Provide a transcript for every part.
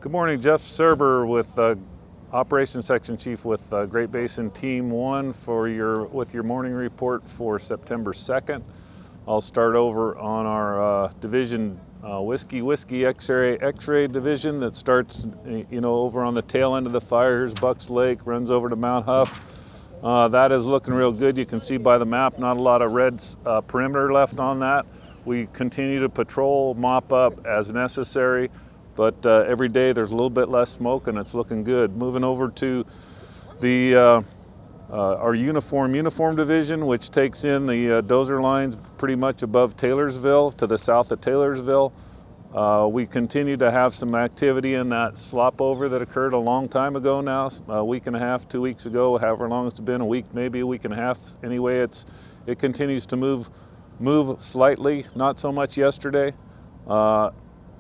Good morning, Jeff Surber with Operations Section Chief with Great Basin Team 1 with your morning report for September 2nd. I'll start over on our division Whiskey X-ray division that starts over on the tail end of the fire. Here's Bucks Lake, runs over to Mount Huff. That is looking real good. You can see by the map not a lot of red perimeter left on that. We continue to patrol, mop up as necessary, but every day there's a little bit less smoke and it's looking good. Moving over to the our uniform division, which takes in the dozer lines pretty much above Taylorsville to the south of Taylorsville. We continue to have some activity in that slop over that occurred a long time ago now, a week and a half, 2 weeks ago, however long it's been, a week, maybe a week and a half. Anyway, it continues to move slightly, not so much yesterday.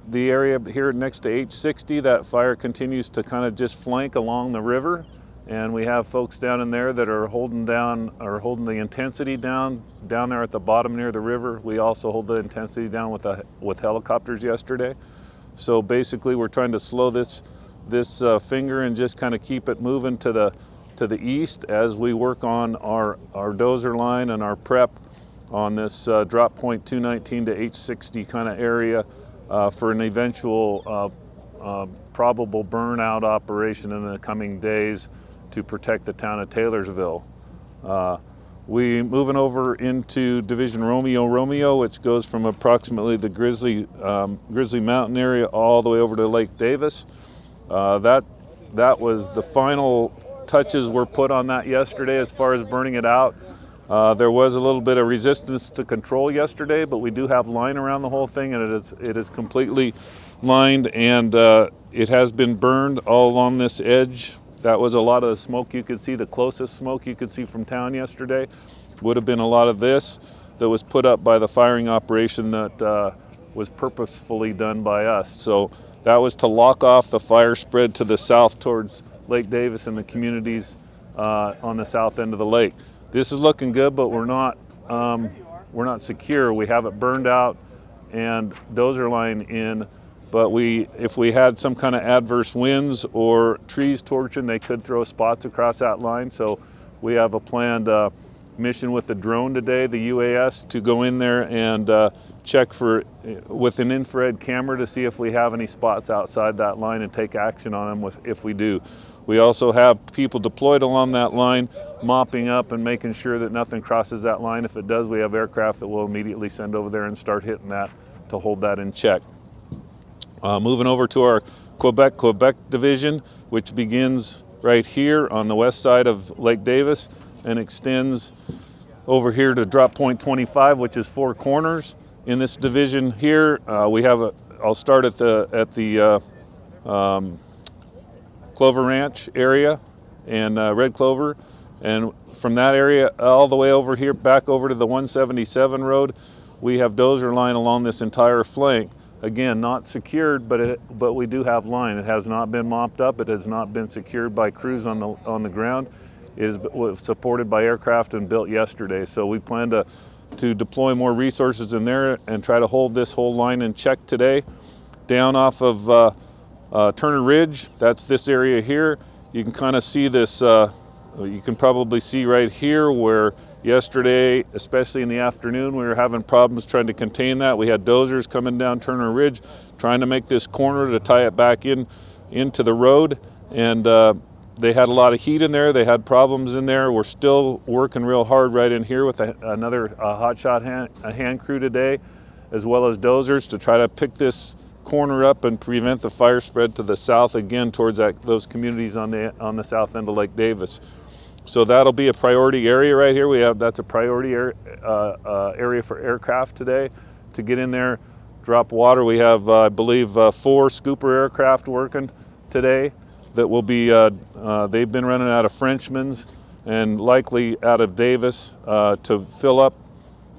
The area here next to H60, that fire continues to kind of just flank along the river, and we have folks down in there that are holding the intensity down there at the bottom near the river. We also hold the intensity down with helicopters yesterday. So basically we're trying to slow this finger and just kind of keep it moving to the east as we work on our dozer line and our prep on this drop point 219 to H60 kind of area for an eventual probable burnout operation in the coming days to protect the town of Taylorsville. We moving over into Division Romeo, which goes from approximately the Grizzly Mountain area all the way over to Lake Davis. That was the final touches were put on that yesterday as far as burning it out. There was a little bit of resistance to control yesterday, but we do have line around the whole thing, and it is completely lined, and it has been burned all along this edge. That was a lot of the smoke you could see. The closest smoke you could see from town yesterday would have been a lot of this that was put up by the firing operation that was purposefully done by us. So that was to lock off the fire spread to the south towards Lake Davis and the communities on the south end of the lake. This is looking good, but we're not secure. We have it burned out and dozer line in, but if we had some kind of adverse winds or trees torching, they could throw spots across that line. So we have a planned mission with the drone today, the UAS, to go in there and check with an infrared camera to see if we have any spots outside that line and take action on them if we do. We also have people deployed along that line, mopping up and making sure that nothing crosses that line. If it does, we have aircraft that will immediately send over there and start hitting that to hold that in check. Moving over to our Quebec Division, which begins right here on the west side of Lake Davis and extends over here to drop point 25, which is Four Corners. In this division here, I'll start at the Clover Ranch area and Red Clover, and from that area all the way over here back over to the 177 road, we have dozer line along this entire flank. Again, not secured, but we do have line. It has not been mopped up. It has not been secured by crews on the ground. It was supported by aircraft and built yesterday. So we plan to deploy more resources in there and try to hold this whole line in check today. Down off of Turner Ridge, that's this area here. You can kind of see this, you can probably see right here where yesterday, especially in the afternoon, we were having problems trying to contain that. We had dozers coming down Turner Ridge, trying to make this corner to tie it back into the road. And they had a lot of heat in there. They had problems in there. We're still working real hard right in here with another hotshot hand crew today, as well as dozers to try to pick this corner up and prevent the fire spread to the south again towards those communities on the south end of Lake Davis. So that'll be a priority area right here. That's a priority area for aircraft today to get in there, drop water. We have, I believe, 4 scooper aircraft working today that will be, they've been running out of Frenchman's and likely out of Davis to fill up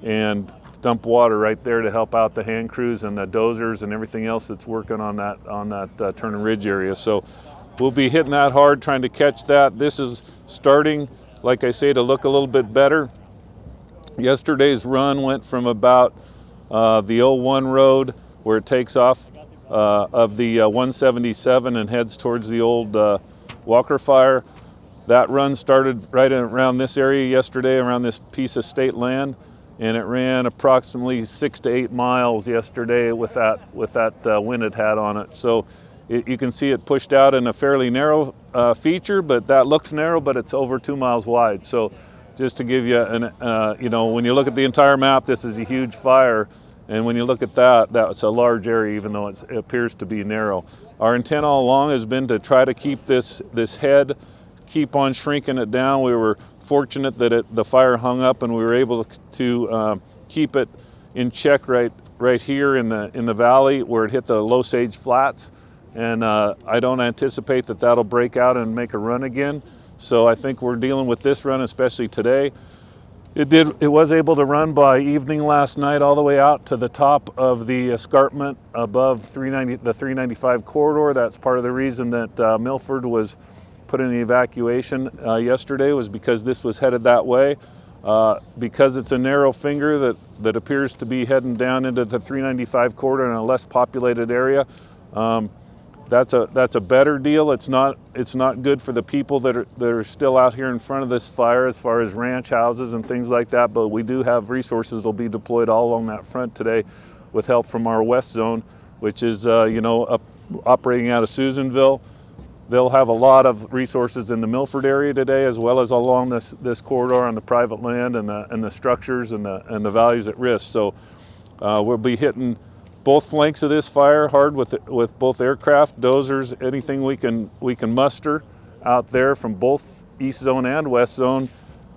and dump water right there to help out the hand crews and the dozers and everything else that's working on that Turner Ridge area. So we'll be hitting that hard, trying to catch that. This is starting, like I say, to look a little bit better. Yesterday's run went from about the 01 road where it takes off of the 177 and heads towards the old Walker fire. That run started right around this area yesterday, around this piece of state land, and it ran approximately 6 to 8 miles yesterday with that wind it had on it. So you can see it pushed out in a fairly narrow feature, but that looks narrow, but it's over 2 miles wide. So just to give you an, when you look at the entire map, this is a huge fire. And when you look at that, that's a large area, even though it appears to be narrow. Our intent all along has been to try to keep this head, keep on shrinking it down. We were fortunate that the fire hung up and we were able to keep it in check right here in the valley where it hit the low sage flats. And I don't anticipate that that'll break out and make a run again. So I think we're dealing with this run, especially today. It was able to run by evening last night all the way out to the top of the escarpment above the 395 corridor. That's part of the reason that Milford was put in the evacuation yesterday, was because this was headed that way. Because it's a narrow finger that appears to be heading down into the 395 corridor in a less populated area. That's a better deal. It's not good for the people that are still out here in front of this fire as far as ranch houses and things like that, but we do have resources that will be deployed all along that front today with help from our west zone, which is operating out of Susanville. They'll have a lot of resources in the Milford area today, as well as along this corridor on the private land and the structures and the values at risk. So we'll be hitting both flanks of this fire hard with both aircraft, dozers, anything we can muster out there from both east zone and west zone,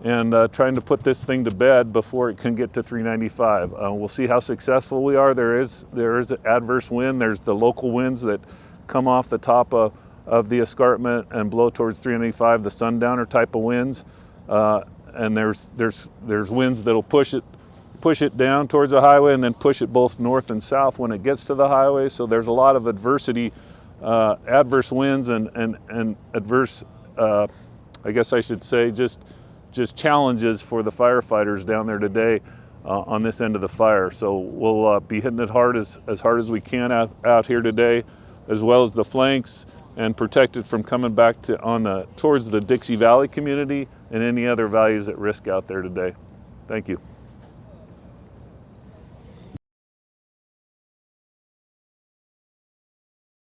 and trying to put this thing to bed before it can get to 395. We'll see how successful we are. There is adverse wind. There's the local winds that come off the top of the escarpment and blow towards 395, the sundowner type of winds, and there's winds that'll push it down towards the highway and then push it both north and south when it gets to the highway. So there's a lot of adversity, adverse winds and adverse, I guess I should say, just challenges for the firefighters down there today on this end of the fire. So we'll be hitting it hard as hard as we can out here today, as well as the flanks, and protect it from coming back towards the Dixie Valley community and any other values at risk out there today. Thank you.